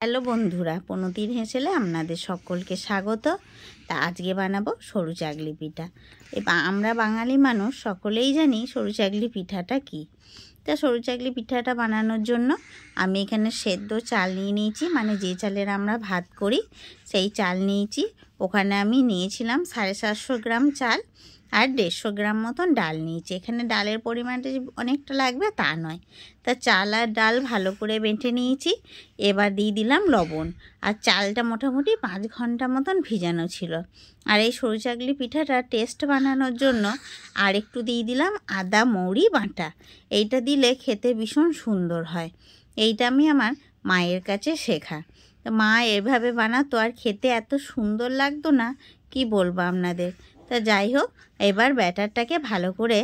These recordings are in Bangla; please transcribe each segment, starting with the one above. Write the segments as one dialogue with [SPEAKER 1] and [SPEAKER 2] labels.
[SPEAKER 1] হ্যালো বন্ধুরা, প্রণতির হেসেলে আপনাদের সকলকে স্বাগত। তা আজকে বানাবো সরু চাগলি পিঠা। আমরা বাঙালি মানুষ সকলেই জানি সরু চাগলি পিঠাটা কি। তা সরু চাগলি পিঠাটা বানানোর জন্য আমি এখানে সেদ্ধ চাল নিয়ে নিয়েছি, মানে যে চালের আমরা ভাত করি সেই চাল নিয়েছি। ওখানে আমি নিয়েছিলাম 750 গ্রাম চাল আর 150 গ্রাম মতন ডাল নিয়েছি। এখানে ডালের পরিমাণটা যে অনেকটা লাগবে তা নয়। তা চাল আর ডাল ভালো করে বেটে নিয়েছি। এবার দিয়ে দিলাম লবণ। আর চালটা মোটামুটি 5 ঘন্টা মতন ভিজানো ছিল। আর এই সরু চাগলি পিঠাটা টেস্ট বানানোর জন্য আর একটু দিয়ে দিলাম আদা মৌরি বাটা। এইটা দিলে খেতে ভীষণ সুন্দর হয়। এইটা আমি আমার মায়ের কাছে শেখা। তো মা এভাবে বানাতো আর খেতে এত সুন্দর লাগতো না, কি বলবো আপনাদের। তা যাই হোক, এবার ব্যাটারটাকে ভালো করে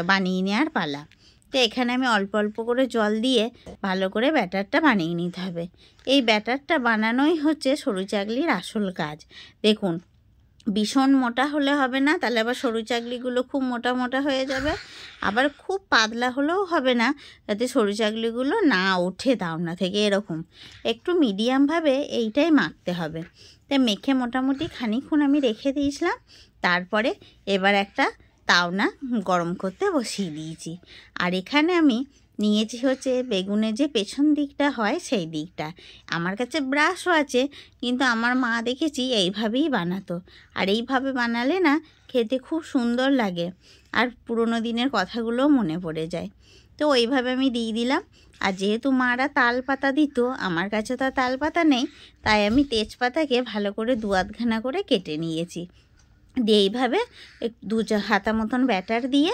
[SPEAKER 1] বানিয়ে নেওয়ার পালা। তো এখানে আমি অল্প অল্প করে জল দিয়ে ভালো করে ব্যাটারটা বানিয়ে নিতে হবে। এই ব্যাটারটা বানানোই হচ্ছে সরু চাগলির আসল কাজ। দেখুন, ভীষণ মোটা হলে হবে না, তাহলে আবার সরু চাগলিগুলো খুব মোটা মোটা হয়ে যাবে। আবার খুব পাতলা হলেও হবে না, যাতে সরু চাগলিগুলো না ওঠে দাওনা থেকে। এরকম একটু মিডিয়ামভাবে এইটাই মাখতে হবে। তাই মেখে মোটামুটি খানিকক্ষণ আমি রেখে দিয়েছিলাম। তারপরে এবার একটা তাওনা গরম করতে বসিয়ে দিয়েছি। আর এখানে আমি নিয়েছি হচ্ছে বেগুনের যে পেছন দিকটা হয় সেই দিকটা। আমার কাছে ব্রাশও আছে, কিন্তু আমার মা দেখেছি এইভাবেই বানাতো। আর এইভাবে বানালে না খেতে খুব সুন্দর লাগে, আর পুরনো দিনের কথাগুলোও মনে পড়ে যায়। তো ওইভাবে আমি দিয়ে দিলাম। আর যেহেতু মারা তাল পাতা দিত, আমার কাছে তো তাল পাতা নেই, তাই আমি তেজপাতাকে ভালো করে 2-8 করে কেটে নিয়েছি। দিয়ে এইভাবে 2 হাতা মতন ব্যাটার দিয়ে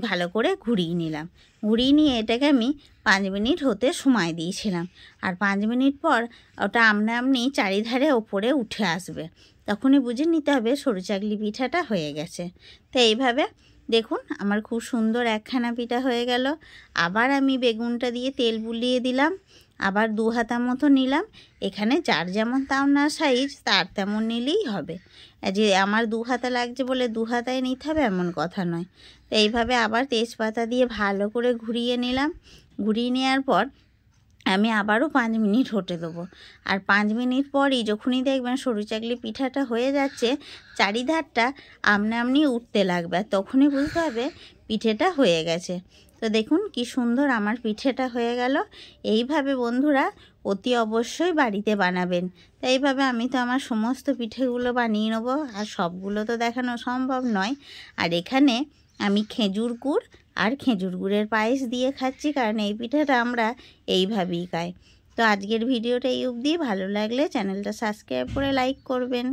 [SPEAKER 1] ভালো করে ঘুরিয়ে নিলাম। ঘুরিয়ে নিয়ে এটাকে আমি 5 মিনিট হতে সময় দিয়েছিলাম। আর 5 মিনিট পর ওটা আমনি চারিধারে ওপরে উঠে আসবে, তখনই বুঝে নিতে হবে সরু চাগলি পিঠাটা হয়ে গেছে। তো এইভাবে দেখুন আমার খুব সুন্দর একখানা পিঠা হয়ে গেল। আবার আমি বেগুনটা দিয়ে তেল বুলিয়ে দিলাম, আবার 2 হাতা মতো নিলাম। এখানে যার যেমন তাওনা সাইজ তার তেমন নিলেই হবে। যে আমার 2 হাতা লাগছে বলে 2 হাতায় নিতে হবে এমন কথা নয়। তো এইভাবে আবার তেজপাতা দিয়ে ভালো করে ঘুরিয়ে নিলাম। ঘুরিয়ে নেওয়ার পর আমি আবারও 5 মিনিট হতে দেবো। আর 5 মিনিট পরই যখনই দেখবেন সরু চাগলি পিঠাটা হয়ে যাচ্ছে, চারিধারটা আমনি উঠতে লাগবে, তখনই বুঝতে হবে পিঠেটা হয়ে গেছে। তো দেখুন কি সুন্দর আমার পিঠেটা হয়ে গেল। এইভাবে বন্ধুরা অতি অবশ্যই বাড়িতে বানাবেন। তো এইভাবে আমি তো আমার সমস্ত পিঠেগুলো বানিয়ে নেবো, আর সবগুলো তো দেখানো সম্ভব নয়। আর এখানে আমি খেজুর গুড় আর খেজুর গুড়ের পায়েস দিয়ে খাচ্ছি, কারণ এই পিঠাটা আমরা এইভাবেই খাই। তো আজকের ভিডিওটা এই অবধি। ভালো লাগলে চ্যানেলটা সাবস্ক্রাইব করে লাইক করবেন।